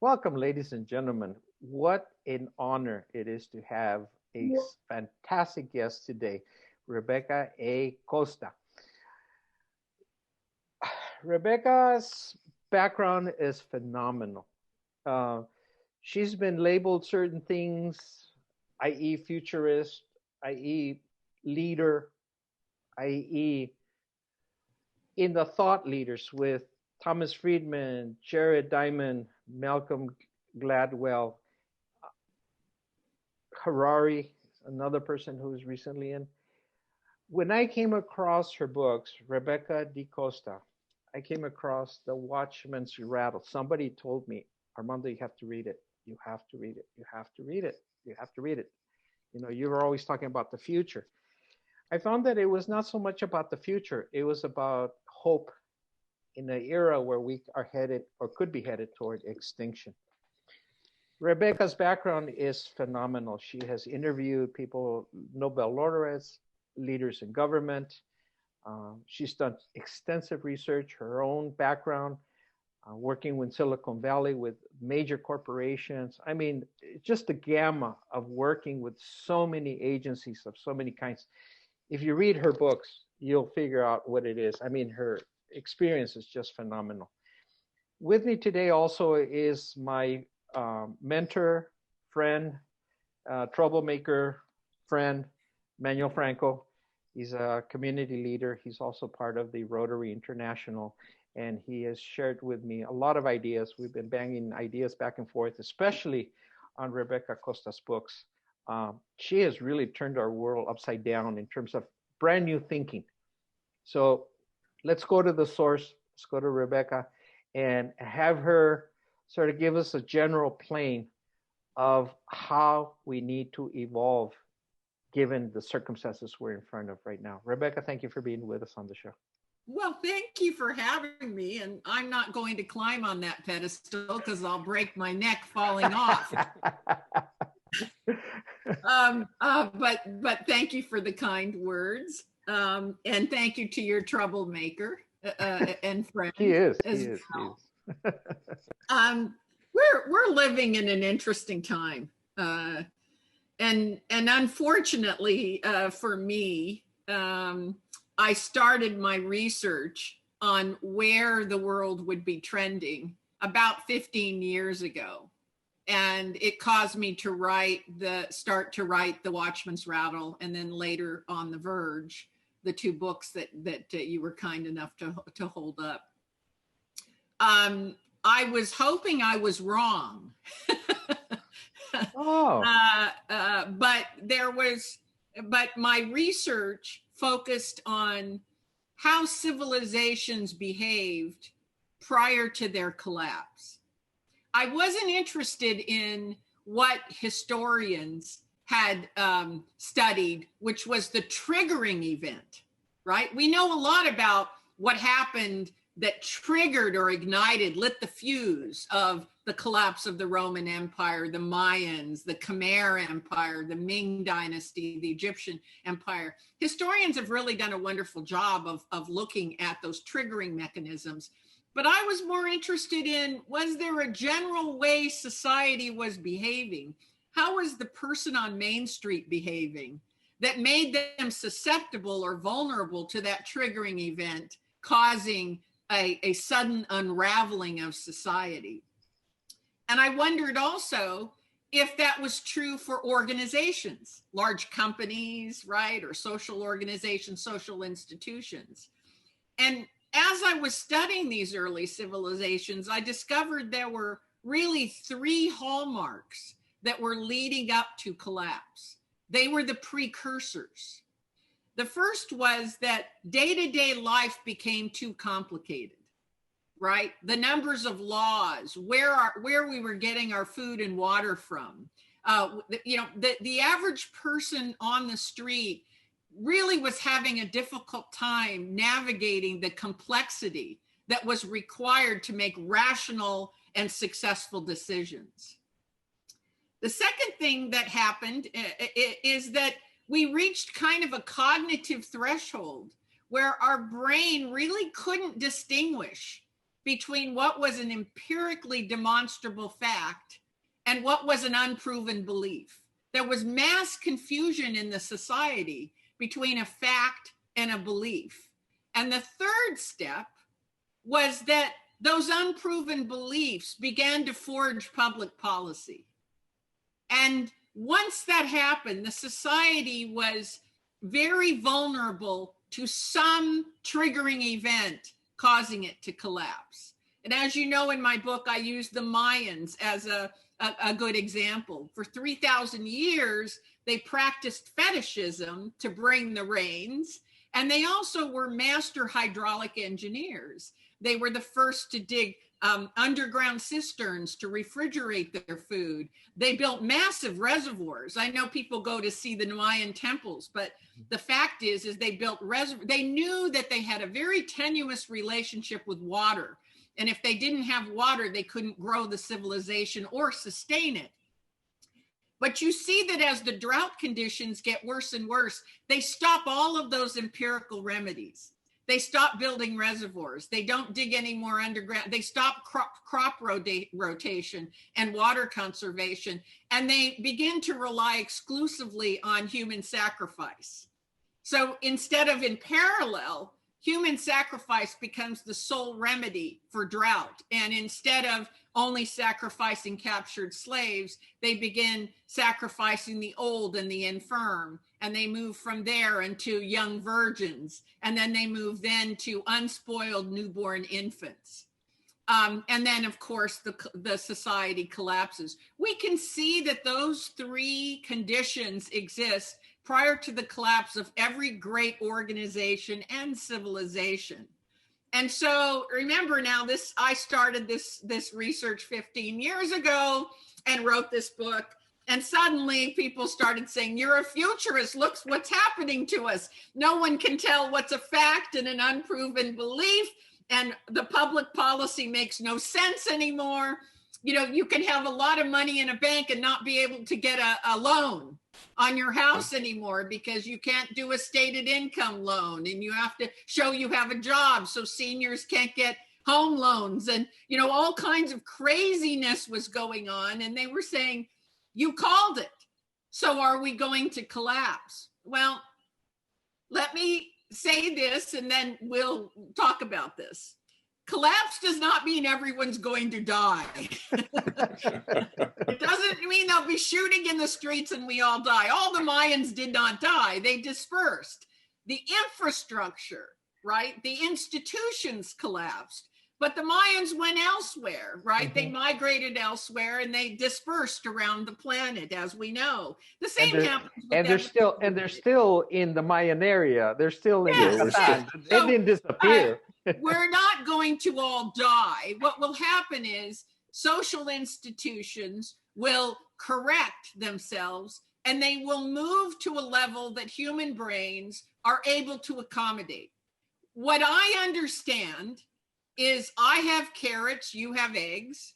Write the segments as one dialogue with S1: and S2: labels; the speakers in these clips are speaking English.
S1: Welcome, ladies and gentlemen. What an honor it is to have a fantastic guest today, Rebecca A. Costa. Rebecca's background is phenomenal. Uh, she's been labeled certain things, i.e., futurist, i.e., leader, i.e., in the thought leaders with Thomas Friedman, Jared Diamond, Malcolm Gladwell, Harari, another person who was recently in. When I came across her books, Rebecca D. Costa, I came across the Watchman's Rattle. Somebody told me, Armando, you have to read it. You have to read it. You have to read it. You have to read it. You know, you were always talking about the future. I found that it was not so much about the future. It was about hope in an era where we are headed or could be headed toward extinction. Rebecca's background is phenomenal. She has interviewed people, Nobel laureates, leaders in government. She's done extensive research, her own background, working with Silicon Valley with major corporations. I mean, just the gamma of working with so many agencies of so many kinds. If you read her books, you'll figure out what it is. I mean, her experience is just phenomenal. With me today also is my mentor, friend, troublemaker, friend, Manuel Franco. He's a community leader. He's also part of the Rotary International, and he has shared with me a lot of ideas. We've been banging ideas back and forth, especially on Rebecca Costa's books. She has really turned our world upside down in terms of brand new thinking. So let's go to the source. Let's go to Rebecca and have her sort of give us a general plane of how we need to evolve given the circumstances we're in front of right now. Rebecca, thank you for being with us on the show.
S2: Well, thank you for having me. And I'm not going to climb on that pedestal because I'll break my neck falling off. But thank you for the kind words. And thank you to your troublemaker and friend.
S1: He is.
S2: We're living in an interesting time. And unfortunately for me, I started my research on where the world would be trending about 15 years ago. And it caused me to start to write The Watchman's Rattle, and then later on The Verge, the two books that you were kind enough to hold up. I was hoping I was wrong.
S1: Oh.
S2: But my research focused on how civilizations behaved prior to their collapse. I wasn't interested in what historians had studied, which was the triggering event, right? We know a lot about what happened that triggered or ignited, lit the fuse of the collapse of the Roman Empire, the Mayans, the Khmer Empire, the Ming Dynasty, the Egyptian Empire. Historians have really done a wonderful job of looking at those triggering mechanisms. But I was more interested in, was there a general way society was behaving? How was the person on Main Street behaving that made them susceptible or vulnerable to that triggering event, causing a sudden unraveling of society? And I wondered also if that was true for organizations, large companies, right? Or social organizations, social institutions. And as I was studying these early civilizations, I discovered there were really three hallmarks that were leading up to collapse. They were the precursors. The first was that day-to-day life became too complicated, right? The numbers of laws, where we were getting our food and water from. The average person on the street really was having a difficult time navigating the complexity that was required to make rational and successful decisions. The second thing that happened is that we reached kind of a cognitive threshold where our brain really couldn't distinguish between what was an empirically demonstrable fact and what was an unproven belief. There was mass confusion in the society between a fact and a belief. And the third step was that those unproven beliefs began to forge public policy. And once that happened, the society was very vulnerable to some triggering event causing it to collapse. And as you know, in my book, I use the Mayans as a good example. For 3,000 years, they practiced fetishism to bring the rains. And they also were master hydraulic engineers. They were the first to dig underground cisterns to refrigerate their food. They built massive reservoirs. I know people go to see the Mayan temples, but the fact is they built reservoirs. They knew that they had a very tenuous relationship with water. And if they didn't have water, they couldn't grow the civilization or sustain it. But you see that as the drought conditions get worse and worse, they stop all of those empirical remedies. They stop building reservoirs. They don't dig any more underground. They stop crop rotation and water conservation, and they begin to rely exclusively on human sacrifice. So instead of in parallel, human sacrifice becomes the sole remedy for drought. And instead of only sacrificing captured slaves, they begin sacrificing the old and the infirm. And they move from there into young virgins. And then they move then to unspoiled newborn infants. And then, of course, the society collapses. We can see that those three conditions exist prior to the collapse of every great organization and civilization. And so remember now, I started this research 15 years ago and wrote this book. And suddenly people started saying, you're a futurist. Look what's happening to us. No one can tell what's a fact and an unproven belief. And the public policy makes no sense anymore. You know, you can have a lot of money in a bank and not be able to get a loan on your house anymore because you can't do a stated income loan and you have to show you have a job so seniors can't get home loans. And, you know, all kinds of craziness was going on. And they were saying, you called it. So are we going to collapse? Well, let me say this and then we'll talk about this. Collapse does not mean everyone's going to die. It doesn't mean they'll be shooting in the streets and we all die. All the Mayans did not die. They dispersed. The infrastructure, right? The institutions collapsed. But the Mayans went elsewhere, right? Mm-hmm. They migrated elsewhere and they dispersed around the planet, as we know. The same happens with
S1: they're still in the Mayan area. They're still in Yucatan. They didn't disappear.
S2: We're not going to all die. What will happen is social institutions will correct themselves and they will move to a level that human brains are able to accommodate. What I understand is I have carrots, you have eggs.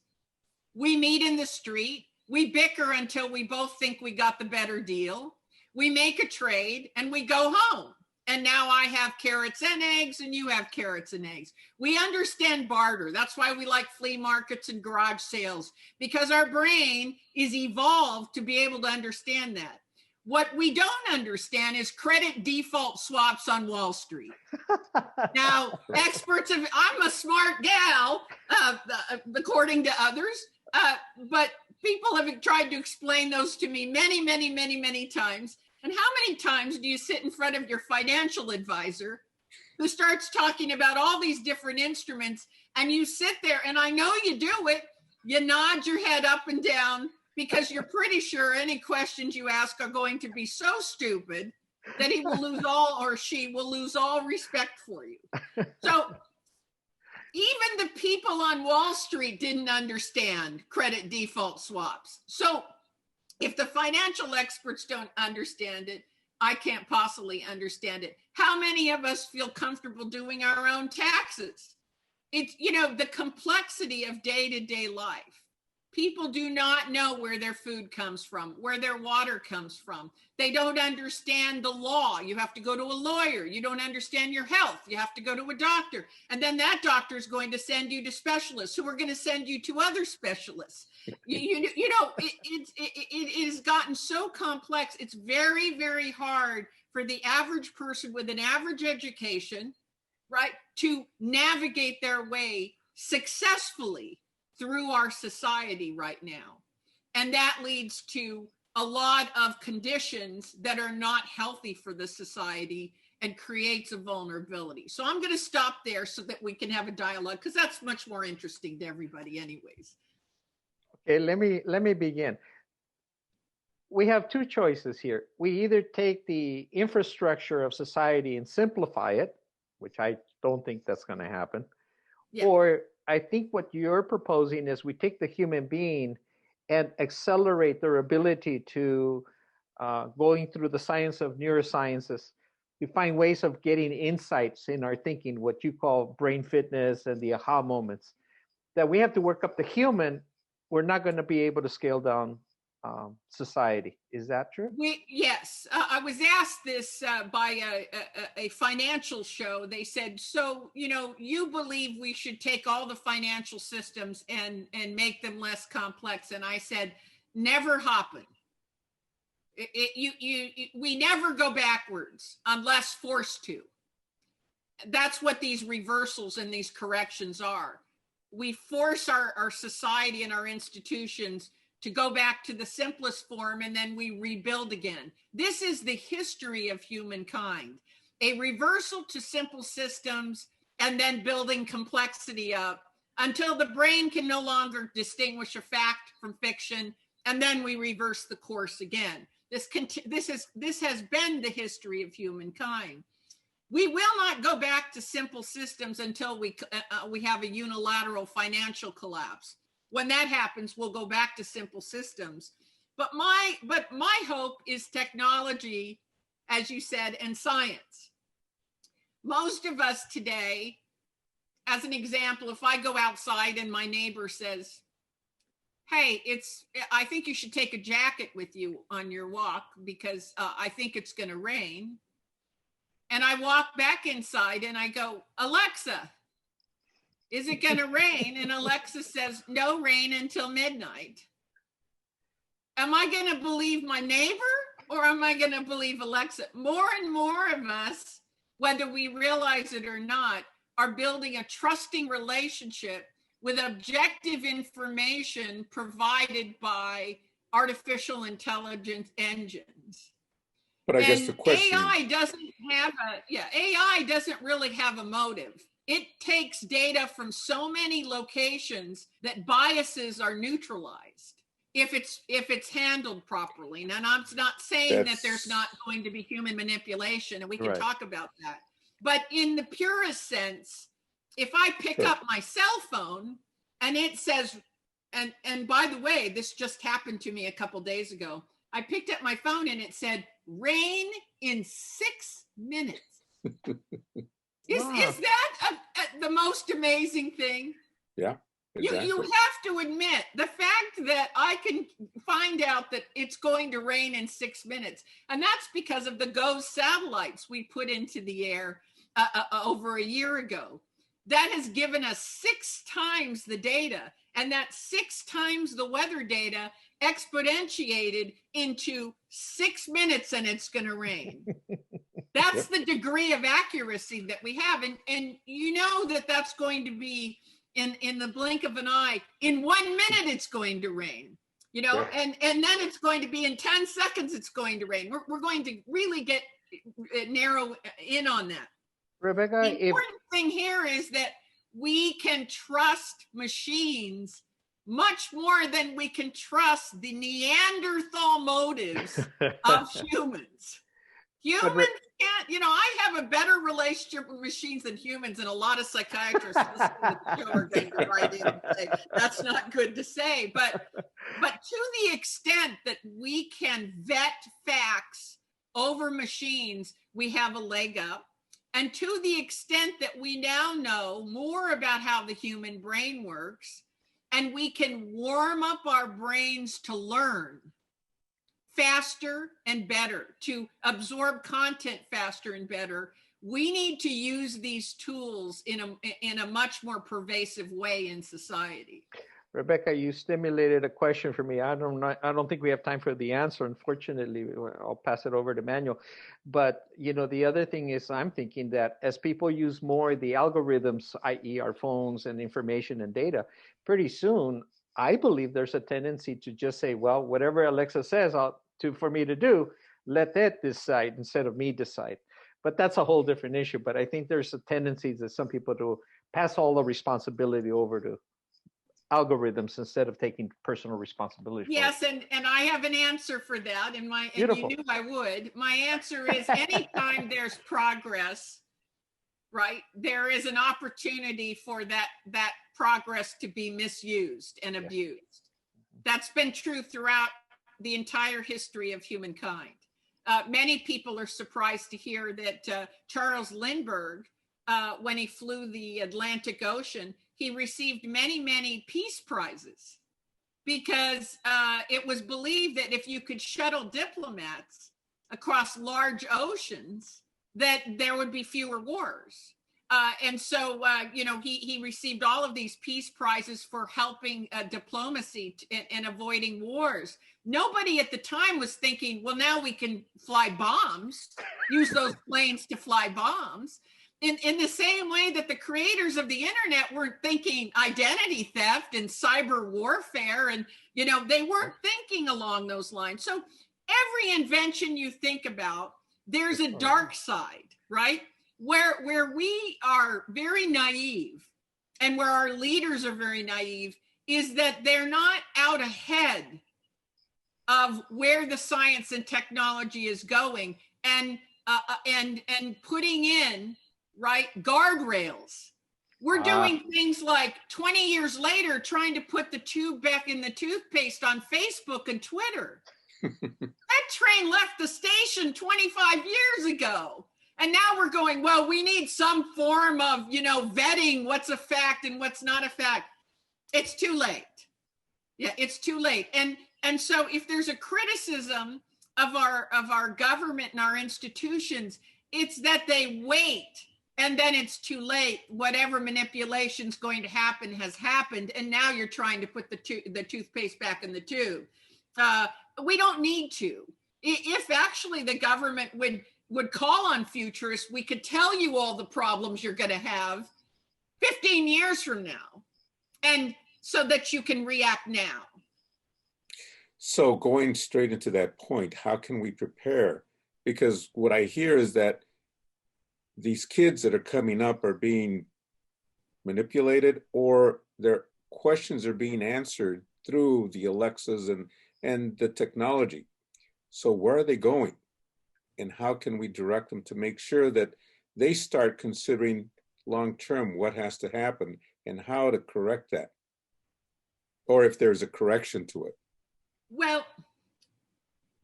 S2: We meet in the street. We bicker until we both think we got the better deal. We make a trade and we go home. And now I have carrots and eggs and you have carrots and eggs. We understand barter. That's why we like flea markets and garage sales, because our brain is evolved to be able to understand that. What we don't understand is credit default swaps on Wall Street. Now, I'm a smart gal, according to others, but people have tried to explain those to me many, many, many, many times. And how many times do you sit in front of your financial advisor who starts talking about all these different instruments and you sit there and I know you do it, you nod your head up and down because you're pretty sure any questions you ask are going to be so stupid that he will lose all or she will lose all respect for you. So even the people on Wall Street didn't understand credit default swaps. So if the financial experts don't understand it, I can't possibly understand it. How many of us feel comfortable doing our own taxes? It's, you know, the complexity of day-to-day life. People do not know where their food comes from, where their water comes from. They don't understand the law. You have to go to a lawyer. You don't understand your health. You have to go to a doctor. And then that doctor is going to send you to specialists who are going to send you to other specialists. It has gotten so complex. It's very, very hard for the average person with an average education, right, to navigate their way successfully through our society right now. And that leads to a lot of conditions that are not healthy for the society and creates a vulnerability. So I'm going to stop there so that we can have a dialogue, because that's much more interesting to everybody anyways.
S1: Okay, let me begin. We have two choices here. We either take the infrastructure of society and simplify it, which I don't think that's going to happen, yeah. Or I think what you're proposing is we take the human being and accelerate their ability to going through the science of neurosciences. You find ways of getting insights in our thinking, what you call brain fitness and the aha moments, that we have to work up the human. We're not going to be able to scale down society. Is that true?
S2: Yes. I was asked this by a financial show. They said, so, you believe we should take all the financial systems and make them less complex. And I said, never happen. We never go backwards unless forced to. That's what these reversals and these corrections are. We force our society and our institutions to go back to the simplest form, and then we rebuild again. This is the history of humankind. A reversal to simple systems and then building complexity up until the brain can no longer distinguish a fact from fiction, and then we reverse the course again. This has been the history of humankind. We will not go back to simple systems until we have a unilateral financial collapse. When that happens, we'll go back to simple systems. But my hope is technology, as you said, and science. Most of us today, as an example, if I go outside and my neighbor says, hey, I think you should take a jacket with you on your walk because I think it's going to rain. And I walk back inside and I go, Alexa, is it going to rain? And Alexa says, no rain until midnight. Am I going to believe my neighbor or am I going to believe Alexa? More and more of us, whether we realize it or not, are building a trusting relationship with objective information provided by artificial intelligence engines.
S3: But I guess the question
S2: AI doesn't really have a motive. It takes data from so many locations that biases are neutralized if it's handled properly. And I'm not saying that there's not going to be human manipulation, and we can talk about that. But in the purest sense, if I pick up my cell phone and it says, and by the way, this just happened to me a couple days ago. I picked up my phone and it said, rain in 6 minutes. Is that the most amazing thing?
S3: Yeah. Exactly.
S2: You have to admit the fact that I can find out that it's going to rain in 6 minutes. And that's because of the GOES satellites we put into the air over a year ago. That has given us 6 times the data, and that 6 times the weather data exponentiated into 6 minutes and it's going to rain. That's the degree of accuracy that we have. And you know that's going to be in the blink of an eye. In 1 minute, it's going to rain, and then it's going to be in 10 seconds, it's going to rain. We're going to really get narrow in on that.
S1: Rebecca,
S2: the important thing here is that we can trust machines much more than we can trust the Neanderthal motives of humans. Humans can't, I have a better relationship with machines than humans, and a lot of psychiatrists listening to the show are going to write in and say, that's not good to say. But to the extent that we can vet facts over machines, we have a leg up. And to the extent that we now know more about how the human brain works, and we can warm up our brains to learn faster and better, to absorb content faster and better, we need to use these tools in a much more pervasive way in society.
S1: Rebecca, you stimulated a question for me. I don't think we have time for the answer. Unfortunately, I'll pass it over to Manuel. But the other thing is, I'm thinking that as people use more the algorithms, i.e., our phones and information and data, pretty soon, I believe there's a tendency to just say, well, whatever Alexa says for me to do, let that decide instead of me decide. But that's a whole different issue. But I think there's a tendency that some people to pass all the responsibility over to algorithms instead of taking personal responsibility.
S2: Yes, and I have an answer for that, and you knew I would. My answer is anytime there's progress, right, there is an opportunity for that progress to be misused and abused. That's been true throughout the entire history of humankind. Many people are surprised to hear that Charles Lindbergh, when he flew the Atlantic Ocean, he received many, many peace prizes because it was believed that if you could shuttle diplomats across large oceans, that there would be fewer wars. And so, he received all of these peace prizes for helping diplomacy and avoiding wars. Nobody at the time was thinking, well, now we can fly bombs, use those planes to fly bombs. In the same way that the creators of the internet weren't thinking identity theft and cyber warfare, and they weren't thinking along those lines. So every invention you think about, there's a dark side, right? Where we are very naive and where our leaders are very naive is that they're not out ahead of where the science and technology is going and putting in, right, guardrails. We're doing things like 20 years later trying to put the tube back in the toothpaste on Facebook and Twitter. That train left the station 25 years ago. And now we're going, well, we need some form of, vetting what's a fact and what's not a fact. It's too late. Yeah, it's too late. And so if there's a criticism of our government and our institutions, it's that they wait and then it's too late. Whatever manipulation's going to happen has happened. And now you're trying to put the toothpaste back in the tube. We don't need to. If actually the government would call on futurists, we could tell you all the problems you're going to have 15 years from now, and so that you can react now.
S3: So going straight into that point, how can we prepare? Because what I hear is that these kids that are coming up are being manipulated, or their questions are being answered through the Alexas and the technology. So where are they going? And how can we direct them to make sure that they start considering long-term what has to happen and how to correct that? Or if there's a correction to it.
S2: Well,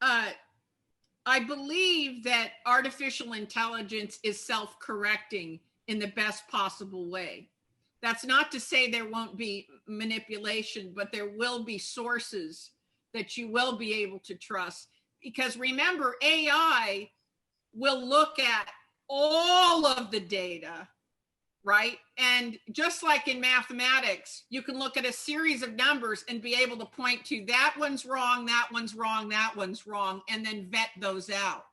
S2: I believe that artificial intelligence is self-correcting in the best possible way. That's not to say there won't be manipulation, but there will be sources that you will be able to trust. Because remember, AI will look at all of the data, right? And just like in mathematics, you can look at a series of numbers and be able to point to that one's wrong, that one's wrong, that one's wrong, and then vet those out.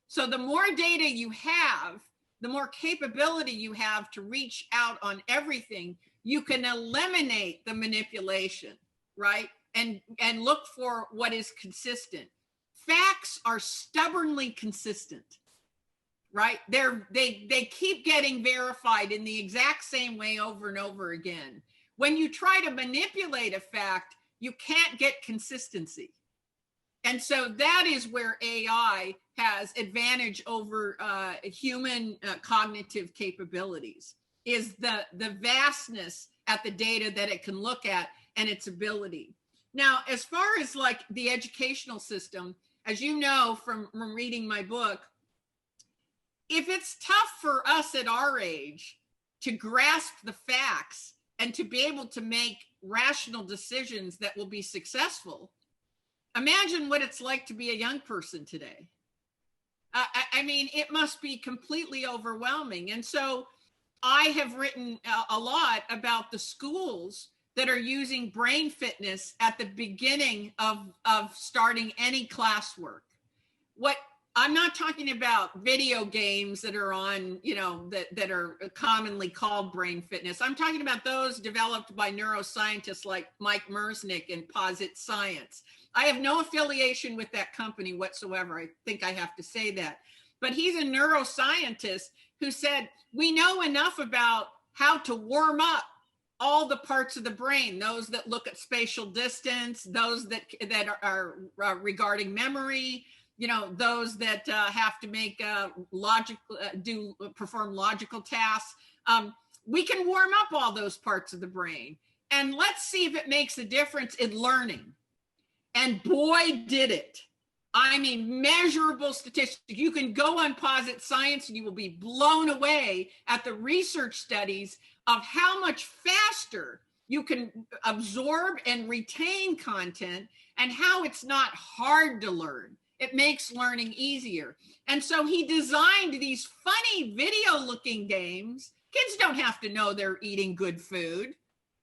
S2: So the more data you have, the more capability you have to reach out on everything, you can eliminate the manipulation, right? And look for what is consistent. Facts are stubbornly consistent, right? They keep getting verified in the exact same way over and over again. When you try to manipulate a fact, you can't get consistency. And so that is where AI has advantage over human cognitive capabilities, is the vastness at the data that it can look at and its ability. Now, as far as like the educational system, as you know from reading my book, if it's tough for us at our age to grasp the facts and to be able to make rational decisions that will be successful, imagine what it's like to be a young person today. I mean, it must be completely overwhelming. And so I have written a lot about the schools that are using brain fitness at the beginning of starting any classwork. What I'm not talking about video games that are on, that are commonly called brain fitness. I'm talking about those developed by neuroscientists like Mike Mersnick and Posit Science. I have no affiliation with that company whatsoever. I think I have to say that. But he's a neuroscientist who said, we know enough about how to warm up all the parts of the brain, those that look at spatial distance, those that are regarding memory, those that have to make perform logical tasks. We can warm up all those parts of the brain, and let's see if it makes a difference in learning. And boy, did it. I mean, measurable statistics. You can go on Posit Science and you will be blown away at the research studies of how much faster you can absorb and retain content, and how it's not hard to learn. It makes learning easier. And so he designed these funny video looking games. Kids don't have to know they're eating good food.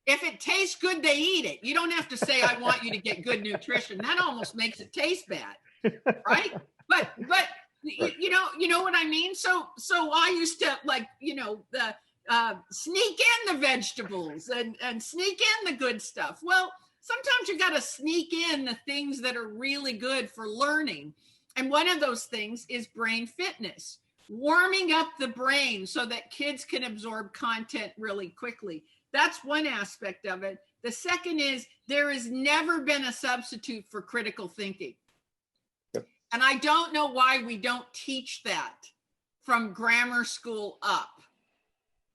S2: If it tastes good, they eat it. You don't have to say, I want you to get good nutrition. That almost makes it taste bad, right? But you know what I mean? So I used to sneak in the vegetables and sneak in the good stuff. Well, sometimes you got to sneak in the things that are really good for learning. And one of those things is brain fitness, warming up the brain so that kids can absorb content really quickly. That's one aspect of it. The second is there has never been a substitute for critical thinking. Yep. And I don't know why we don't teach that from grammar school up.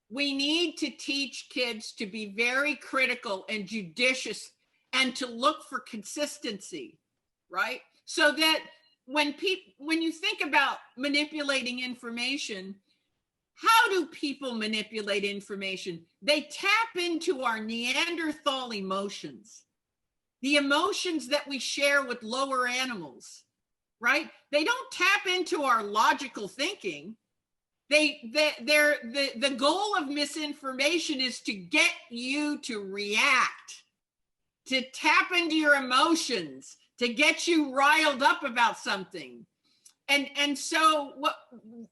S2: We need to teach kids to be very critical and judicious and to look for consistency, right? So that when you think about manipulating information, how do people manipulate information? They tap into our Neanderthal emotions, the emotions that we share with lower animals, right? They don't tap into our logical thinking. The goal of misinformation is to get you to react, to tap into your emotions, to get you riled up about something. And so what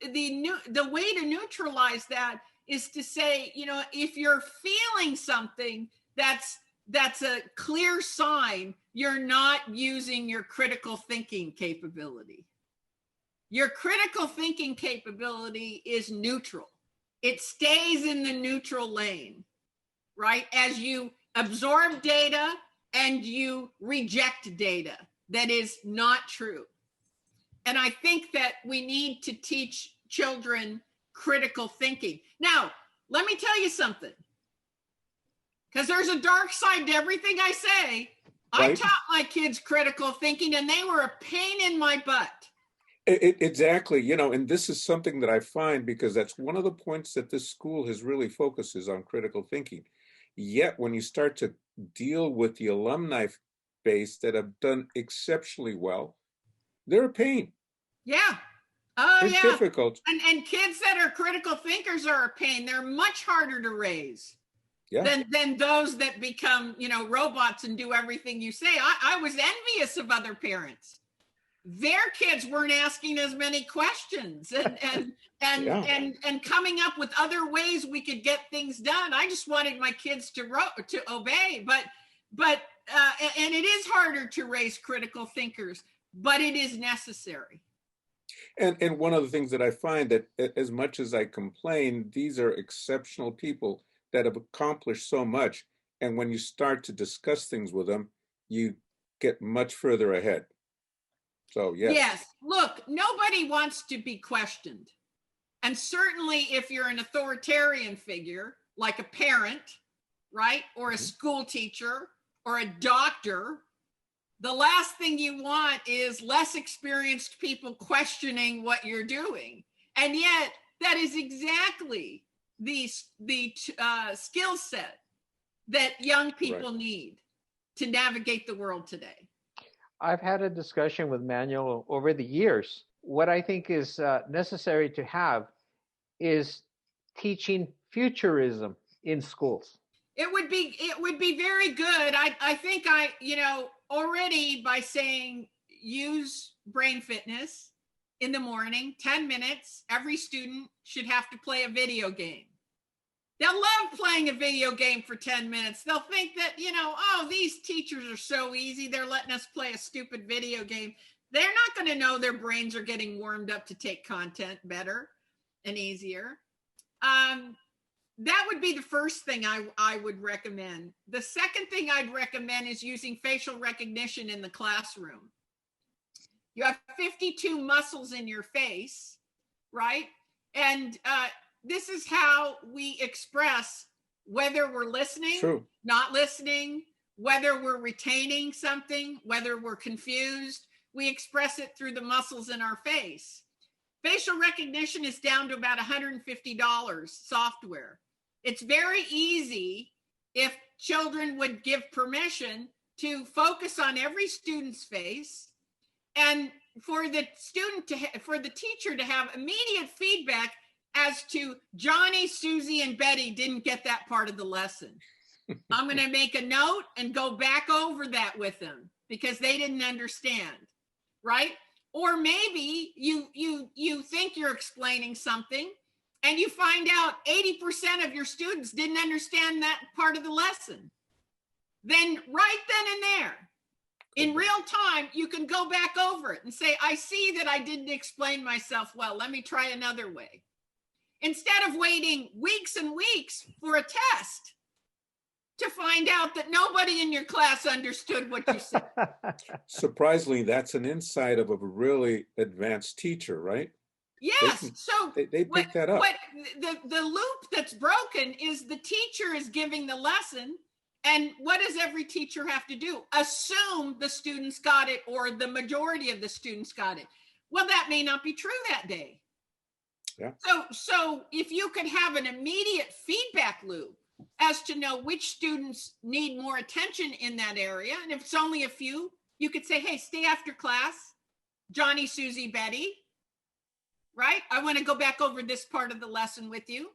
S2: the way to neutralize that is to say, if you're feeling something that's a clear sign you're not using your critical thinking capability. Your critical thinking capability is neutral. It stays in the neutral lane, right? As you absorb data and you reject data that is not true. And I think that we need to teach children critical thinking. Now, let me tell you something, because there's a dark side to everything I say. Right. I taught my kids critical thinking and they were a pain in my butt.
S3: Exactly. And this is something that I find, because that's one of the points that this school has really focuses on critical thinking. Yet when you start to deal with the alumni base that have done exceptionally well, they're a pain.
S2: Yeah. Oh,
S3: it's difficult.
S2: And kids that are critical thinkers are a pain. They're much harder to raise than those that become, robots and do everything you say. I was envious of other parents. Their kids weren't asking as many questions and coming up with other ways we could get things done. I just wanted my kids to obey, but and it is harder to raise critical thinkers, but it is necessary.
S3: And one of the things that I find that as much as I complain, these are exceptional people that have accomplished so much. And when you start to discuss things with them, you get much further ahead. So, yes.
S2: Yes. Look, nobody wants to be questioned. And certainly if you're an authoritarian figure, like a parent, right? Or a school teacher or a doctor, the last thing you want is less experienced people questioning what you're doing. And yet that is exactly the skill set that young people need to navigate the world today?
S1: I've had a discussion with Manuel over the years. What I think is necessary to have is teaching futurism in schools.
S2: It would be very good. I think already by saying use brain fitness in the morning, 10 minutes, every student should have to play a video game. They'll love playing a video game for 10 minutes. They'll think that, oh, these teachers are so easy. They're letting us play a stupid video game. They're not going to know their brains are getting warmed up to take content better and easier. That would be the first thing I would recommend. The second thing I'd recommend is using facial recognition in the classroom. You have 52 muscles in your face, right? And this is how we express whether we're listening, not listening, whether we're retaining something, whether we're confused. We express it through the muscles in our face. Facial recognition is down to about $150 software. It's very easy if children would give permission to focus on every student's face, and for the for the teacher to have immediate feedback as to Johnny, Susie, and Betty didn't get that part of the lesson. I'm going to make a note and go back over that with them because they didn't understand, right? Or maybe you think you're explaining something and you find out 80% of your students didn't understand that part of the lesson. Then right then and there, in real time, you can go back over it and say, I see that I didn't explain myself well. Let me try another way. Instead of waiting weeks and weeks for a test to find out that nobody in your class understood what you said.
S3: Surprisingly, that's an insight of a really advanced teacher, right?
S2: Yes.
S3: They pick that up.
S2: The loop that's broken is the teacher is giving the lesson. And what does every teacher have to do? Assume the students got it or the majority of the students got it. Well, that may not be true that day.
S3: Yeah.
S2: So if you could have an immediate feedback loop as to know which students need more attention in that area, and if it's only a few, you could say, hey, stay after class, Johnny, Susie, Betty, right? I want to go back over this part of the lesson with you.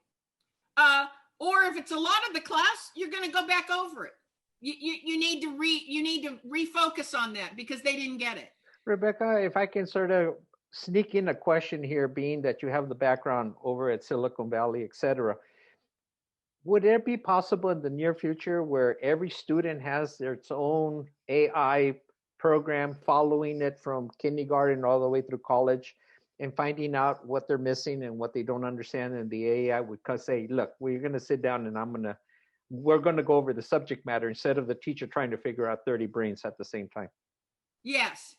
S2: Or if it's a lot of the class, you're going to go back over it. You need to refocus on that because they didn't get it.
S1: Rebecca, if I can sort of sneak in a question here, being that you have the background over at Silicon Valley, et cetera, would it be possible in the near future where every student has its own AI program, following it from kindergarten all the way through college, and finding out what they're missing and what they don't understand, and the AI would say, look, we're going to sit down and we're going to go over the subject matter instead of the teacher trying to figure out 30 brains at the same time?
S2: Yes,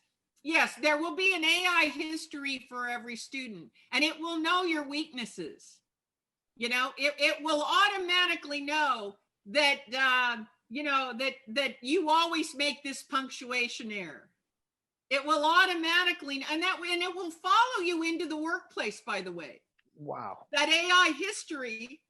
S2: there will be an AI history for every student, and it will know your weaknesses. It will automatically know that, that you always make this punctuation error. It will automatically, and it will follow you into the workplace, by the way.
S1: Wow.
S2: That AI history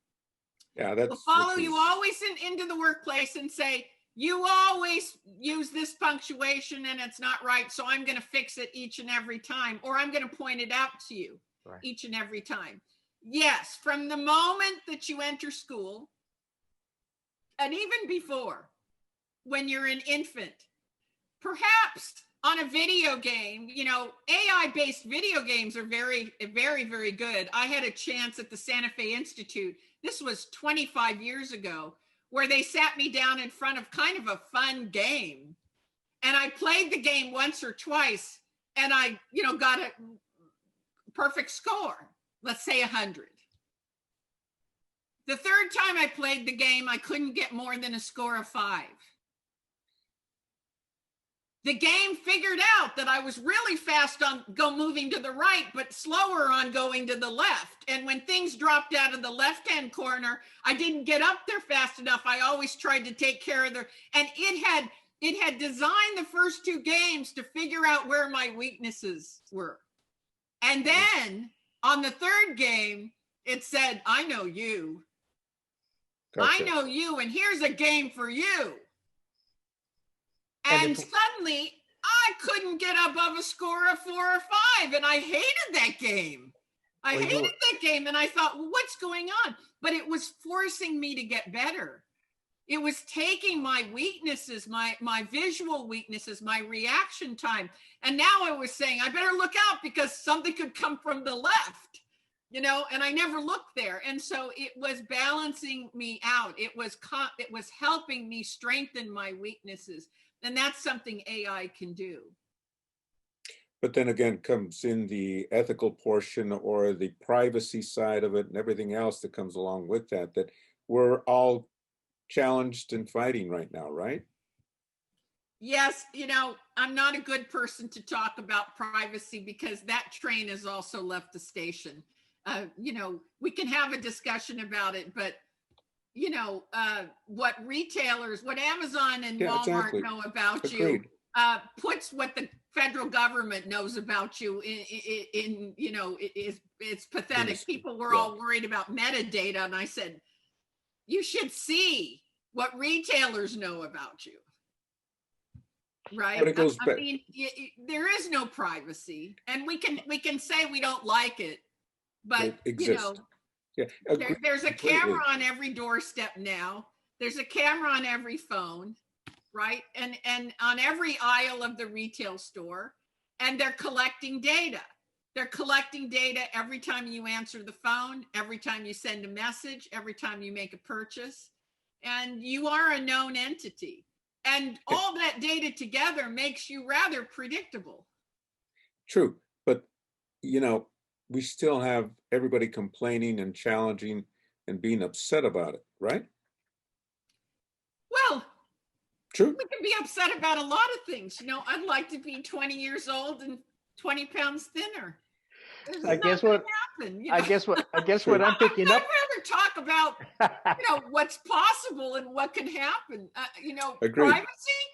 S2: will follow you always into the workplace and say, you always use this punctuation and it's not right, so I'm going to fix it each and every time, or I'm going to point it out to you each and every time. Yes, from the moment that you enter school, and even before, when you're an infant, perhaps on a video game, AI-based video games are very, very, very good. I had a chance at the Santa Fe Institute, this was 25 years ago, where they sat me down in front of kind of a fun game. And I played the game once or twice, and I, got a perfect score, let's say 100. The third time I played the game, I couldn't get more than a score of 5. The game figured out that I was really fast on moving to the right, but slower on going to the left. And when things dropped out of the left-hand corner, I didn't get up there fast enough. I always tried to take care of and it had designed the first 2 games to figure out where my weaknesses were. And then on the third game, it said, I know you. I
S3: Gotcha.
S2: know you, and here's a game for you.
S1: And
S2: And suddenly I couldn't get above a score of 4 or 5. And I hated that game. I hated that game. And I thought, well, what's going on? But it was forcing me to get better. It was taking my weaknesses, my visual weaknesses, my reaction time. And now I was saying, I better look out because something could come from the left, and I never looked there. And so it was balancing me out. It was helping me strengthen my weaknesses. And that's something AI can do.
S3: But then again comes in the ethical portion or the privacy side of it and everything else that comes along with that we're all challenged and fighting right now, right?
S2: Yes, I'm not a good person to talk about privacy because that train has also left the station. We can have a discussion about it, but what Amazon and Walmart know about
S3: Agreed.
S2: you puts what the federal government knows about you in it's pathetic. People were all worried about metadata, and I said, you should see what retailers know about you. Right.
S3: But it goes back.
S2: I mean, there is no privacy, and we can say we don't like it, but there's a camera on every doorstep now. There's a camera on every phone, right? And on every aisle of the retail store, and they're collecting data. They're collecting data every time you answer the phone, every time you send a message, every time you make a purchase, and you are a known entity. And all that data together makes you rather predictable.
S3: True. But, we still have everybody complaining and challenging and being upset about it, right?
S2: Well,
S3: true.
S2: We can be upset about a lot of things. I'd like to be 20 years old and 20 pounds thinner.
S1: I guess what I'm picking up.
S2: I'd rather talk about what's possible and what can happen.
S3: Agreed.
S2: Privacy.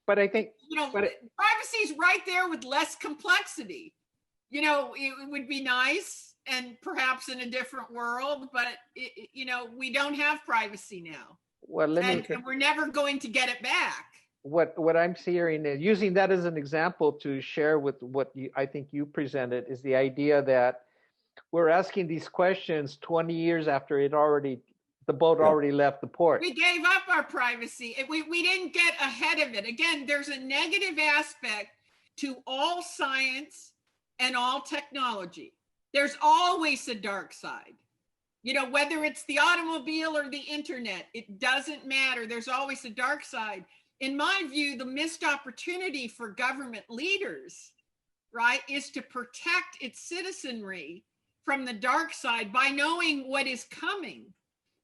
S1: But I think
S2: privacy is right there with less complexity. It would be nice, and perhaps in a different world, but we don't have privacy now.
S1: Well,
S2: and we're never going to get it back.
S1: What I'm hearing is, using that as an example to share with what I think you presented, is the idea that we're asking these questions 20 years after the boat already left the port.
S2: We gave up our privacy. We didn't get ahead of it. Again, there's a negative aspect to all science and all technology. There's always a dark side. Whether it's the automobile or the internet, it doesn't matter. There's always a dark side. In my view, the missed opportunity for government leaders, right, is to protect its citizenry from the dark side by knowing what is coming,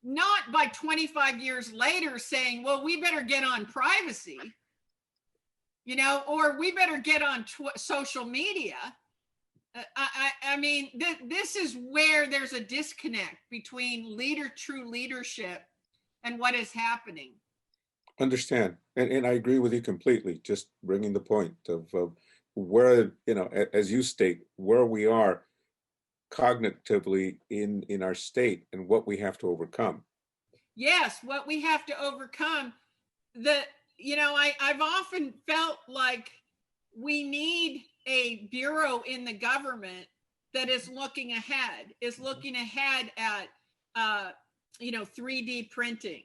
S2: not by 25 years later saying, well, we better get on privacy, or we better get on social media. I mean, this is where there's a disconnect between true leadership and what is happening.
S3: Understand. And I agree with you completely. Just bringing the point of where, as you state, where we are cognitively in our state and what we have to overcome.
S2: Yes, what we have to overcome. I've often felt like we need a bureau in the government that is looking ahead at 3D printing,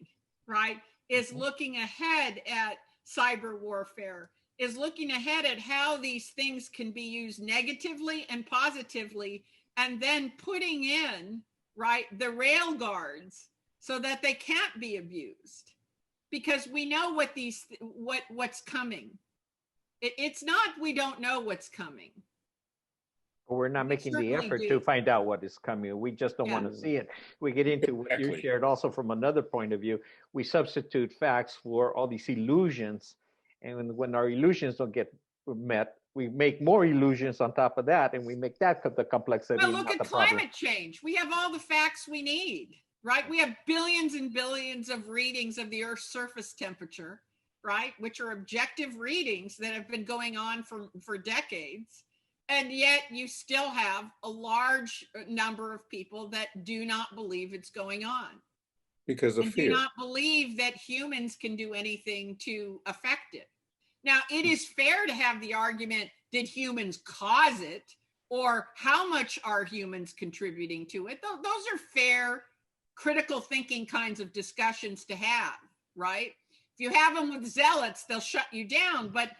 S2: right? Is looking ahead at cyber warfare, is looking ahead at how these things can be used negatively and positively, and then putting in, right, the rail guards so that they can't be abused, because we know what's coming. It's not we don't know what's coming.
S1: We're not making the effort to find out what is coming. We just don't want to see it. We get into what you shared also from another point of view. We substitute facts for all these illusions. And when our illusions don't get met, we make more illusions on top of that. And we make that the complexity.
S2: Well, look at climate change. We have all the facts we need, right? We have billions and billions of readings of the Earth's surface temperature, right? Which are objective readings that have been going on for decades. And yet you still have a large number of people that do not believe it's going on.
S3: Because of
S2: and
S3: fear.
S2: do not believe that humans can do anything to affect it. Now, it is fair to have the argument, did humans cause it? Or how much are humans contributing to it? Those are fair, critical thinking kinds of discussions to have, right? If you have them with zealots, they'll shut you down. But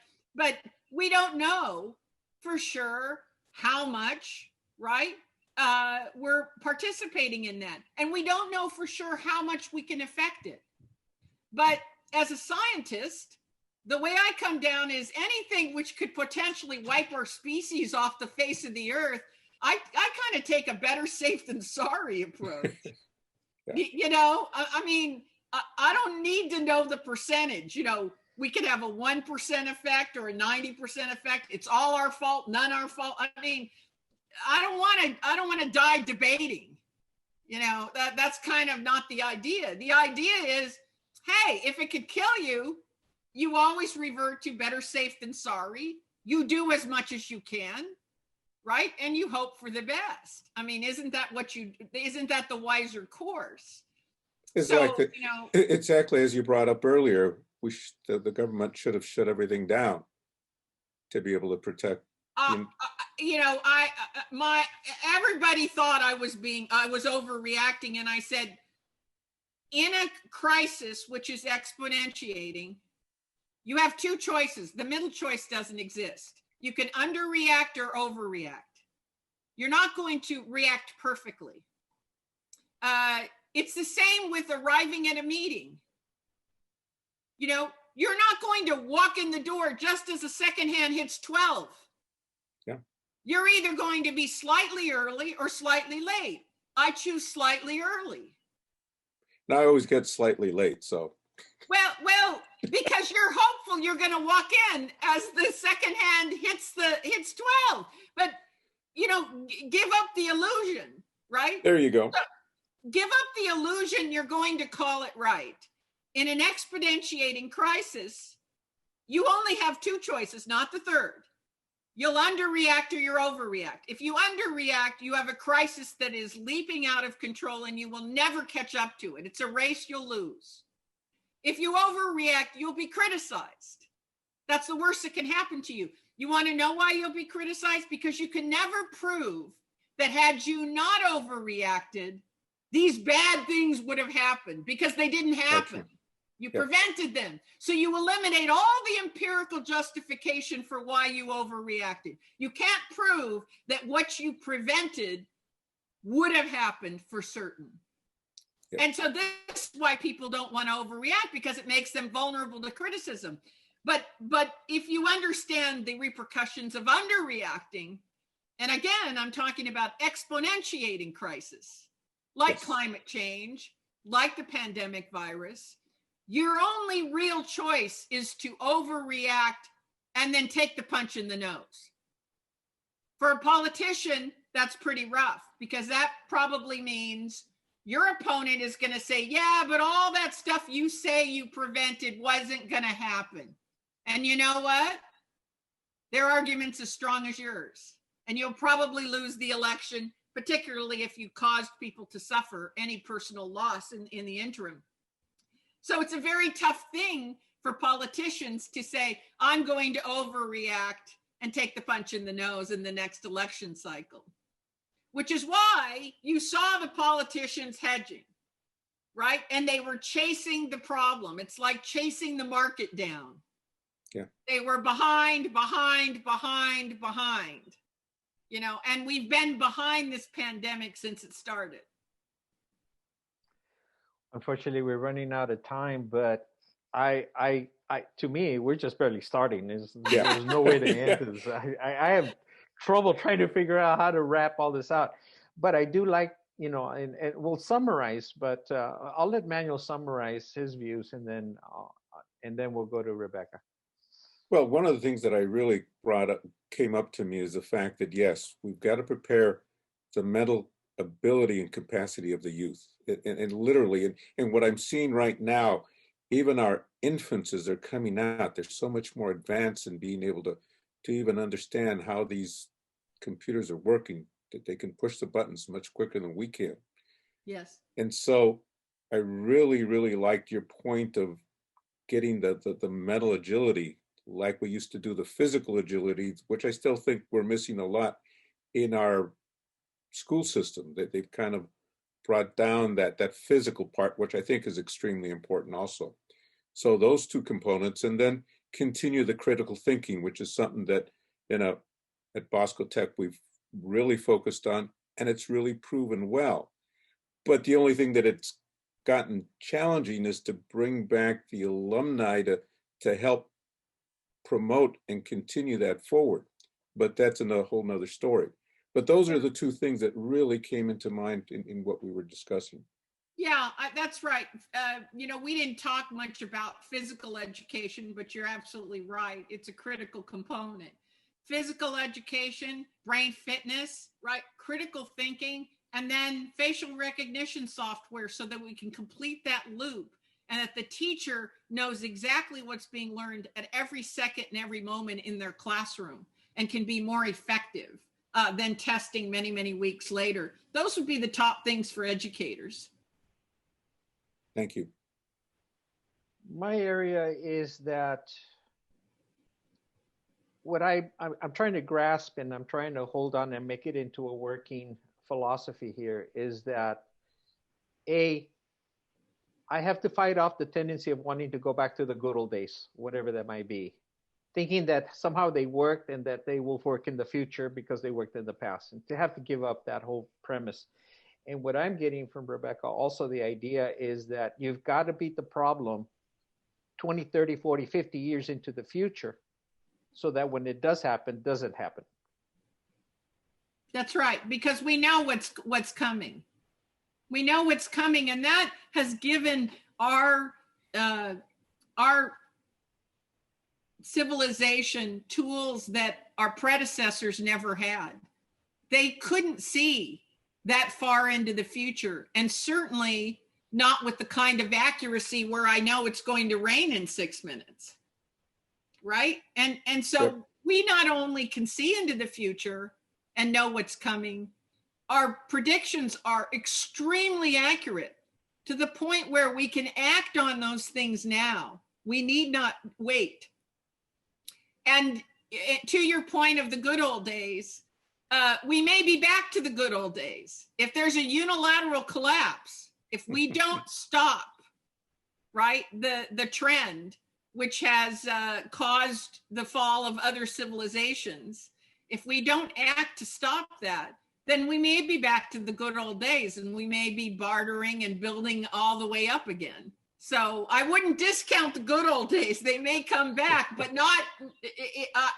S2: we don't know for sure how much, right? We're participating in that. And we don't know for sure how much we can affect it. But as a scientist, the way I come down is anything which could potentially wipe our species off the face of the earth, I kind of take a better safe than sorry approach. Yeah. You know, I mean, I don't need to know the percentage. You know, we could have a 1% effect or a 90% effect. It's all our fault, none our fault. I mean, I don't want to die debating. You know, that's kind of not the idea. The idea is, hey, if it could kill you, you always revert to better safe than sorry. You do as much as you can, right? And you hope for the best. I mean, isn't that the wiser course?
S3: Exactly.
S2: So, you know,
S3: exactly as you brought up earlier, the government should have shut everything down to be able to protect.
S2: You know, everybody thought I was overreacting, and I said, in a crisis which is exponentiating, you have two choices. The middle choice doesn't exist. You can underreact or overreact. You're not going to react perfectly. It's the same with arriving at a meeting. You know, you're not going to walk in the door just as a second hand hits 12.
S3: Yeah.
S2: You're either going to be slightly early or slightly late. I choose slightly early.
S3: Now I always get slightly late, so.
S2: Well, because you're hopeful you're going to walk in as the second hand hits 12. But, you know, give up the illusion, right?
S3: There you go.
S2: So, give up the illusion you're going to call it right. In an exponentiating crisis, you only have two choices, not the third. You'll underreact or you'll overreact. If you underreact, you have a crisis that is leaping out of control and you will never catch up to it. It's a race you'll lose. If you overreact, you'll be criticized. That's the worst that can happen to you. You want to know why you'll be criticized? Because you can never prove that had you not overreacted, these bad things would have happened, because they didn't happen. You prevented them. So you eliminate all the empirical justification for why you overreacted. You can't prove that what you prevented would have happened for certain. Yeah. And so this is why people don't want to overreact, because it makes them vulnerable to criticism. But if you understand the repercussions of underreacting, and again, I'm talking about exponentiating crisis, like climate change, like the pandemic virus, your only real choice is to overreact and then take the punch in the nose. For a politician, that's pretty rough, because that probably means your opponent is going to say, yeah, but all that stuff you say you prevented wasn't going to happen. And you know what? Their argument's as strong as yours. And you'll probably lose the election, particularly if you caused people to suffer any personal loss in the interim. So it's a very tough thing for politicians to say, I'm going to overreact and take the punch in the nose in the next election cycle. Which is why you saw the politicians hedging, right? And they were chasing the problem. It's like chasing the market down.
S3: Yeah.
S2: They were behind, you know, and we've been behind this pandemic since it started.
S1: Unfortunately, we're running out of time, but to me, we're just barely starting. There's no way to end this. I have trouble trying to figure out how to wrap all this out, but I do like, you know, and we'll summarize, but I'll let Manuel summarize his views, and then we'll go to Rebecca.
S3: Well, one of the things that I really came up to me is the fact that, yes, we've got to prepare the mental ability and capacity of the youth. And literally, and what I'm seeing right now, even our infants as they're coming out, they're so much more advanced in being able to even understand how these computers are working, that they can push the buttons much quicker than we can.
S2: Yes.
S3: And so I really, really liked your point of getting the mental agility like we used to do the physical agility, which I still think we're missing a lot in our school system. That they've kind of brought down that physical part, which I think is extremely important also. So those two components, and then continue the critical thinking, which is something that at Bosco Tech we've really focused on, and it's really proven well. But the only thing that it's gotten challenging is to bring back the alumni to help promote and continue that forward. But that's a whole nother story. But those are the two things that really came into mind in what we were discussing.
S2: Yeah, that's right. We didn't talk much about physical education, but you're absolutely right. It's a critical component. Physical education, brain fitness, right? Critical thinking, and then facial recognition software so that we can complete that loop and that the teacher knows exactly what's being learned at every second and every moment in their classroom and can be more effective than testing many, many weeks later. Those would be the top things for educators.
S3: Thank you.
S1: My area is that what I'm trying to grasp and I'm trying to hold on and make it into a working philosophy here is that I have to fight off the tendency of wanting to go back to the good old days, whatever that might be, thinking that somehow they worked and that they will work in the future because they worked in the past, and to have to give up that whole premise. And what I'm getting from Rebecca, also the idea is that you've got to beat the problem 20, 30, 40, 50 years into the future so that when it does happen, it doesn't happen.
S2: That's right, because we know what's coming. We know what's coming, and that has given our civilization tools that our predecessors never had. They couldn't see that far into the future, and certainly not with the kind of accuracy where I know it's going to rain in 6 minutes, right? And so
S3: Sure.
S2: We not only can see into the future and know what's coming, our predictions are extremely accurate to the point where we can act on those things now. We need not wait. And to your point of the good old days, we may be back to the good old days. If there's a unilateral collapse, if we don't stop, right, the trend, which has caused the fall of other civilizations, if we don't act to stop that, then we may be back to the good old days and we may be bartering and building all the way up again. So I wouldn't discount the good old days. They may come back, but not,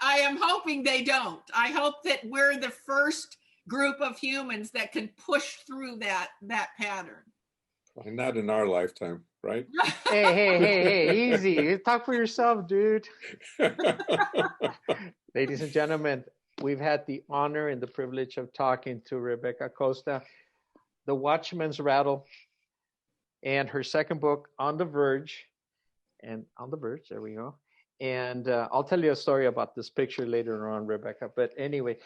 S2: I am hoping they don't. I hope that we're the first group of humans that can push through that pattern.
S3: Not in our lifetime, right?
S1: Hey, easy. Talk for yourself, dude. Ladies and gentlemen, we've had the honor and the privilege of talking to Rebecca Costa, the Watchman's Rattle, and her second book, On the Verge. And On the Verge, there we go. And I'll tell you a story about this picture later on, Rebecca. But anyway,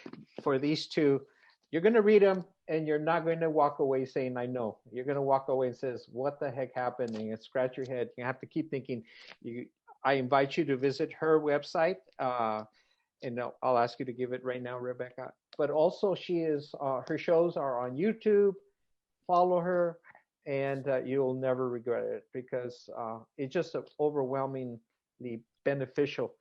S1: for these two, you're going to read them and you're not going to walk away saying, I know. You're going to walk away and says, what the heck happened? And you scratch your head. You have to keep thinking. I invite you to visit her website. And I'll ask you to give it right now, Rebecca. But also her shows are on YouTube. Follow her and you'll never regret it because it's just overwhelmingly beneficial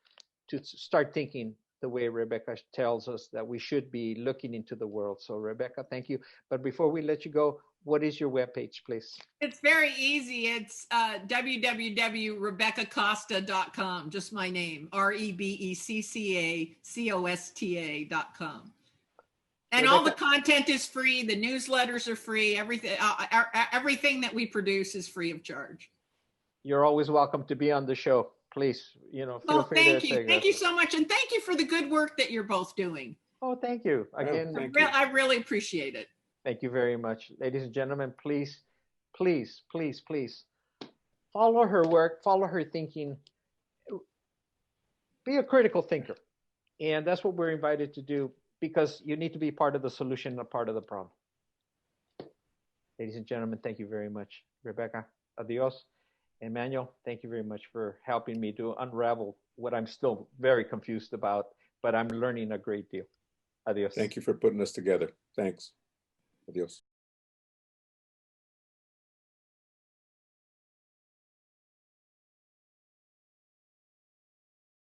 S1: to start thinking the way Rebecca tells us that we should be looking into the world. So Rebecca, thank you. But before we let you go, what is your webpage, please?
S2: It's very easy. It's www.RebeccaCosta.com, just my name, RebeccaCosta.com. And Rebecca, all the content is free. The newsletters are free. Everything that we produce is free of charge.
S1: You're always welcome to be on the show. Please, feel free
S2: thank you. Thank you so much. And thank you for the good work that you're both doing.
S1: Oh, thank you. Again,
S2: I really appreciate it.
S1: Thank you very much. Ladies and gentlemen, please, please, please, please follow her work, follow her thinking. Be a critical thinker. And that's what we're invited to do because you need to be part of the solution, not part of the problem. Ladies and gentlemen, thank you very much. Rebecca, adios. Emmanuel, thank you very much for helping me to unravel what I'm still very confused about, but I'm learning a great deal. Adios.
S3: Thank you for putting us together. Thanks. Adios.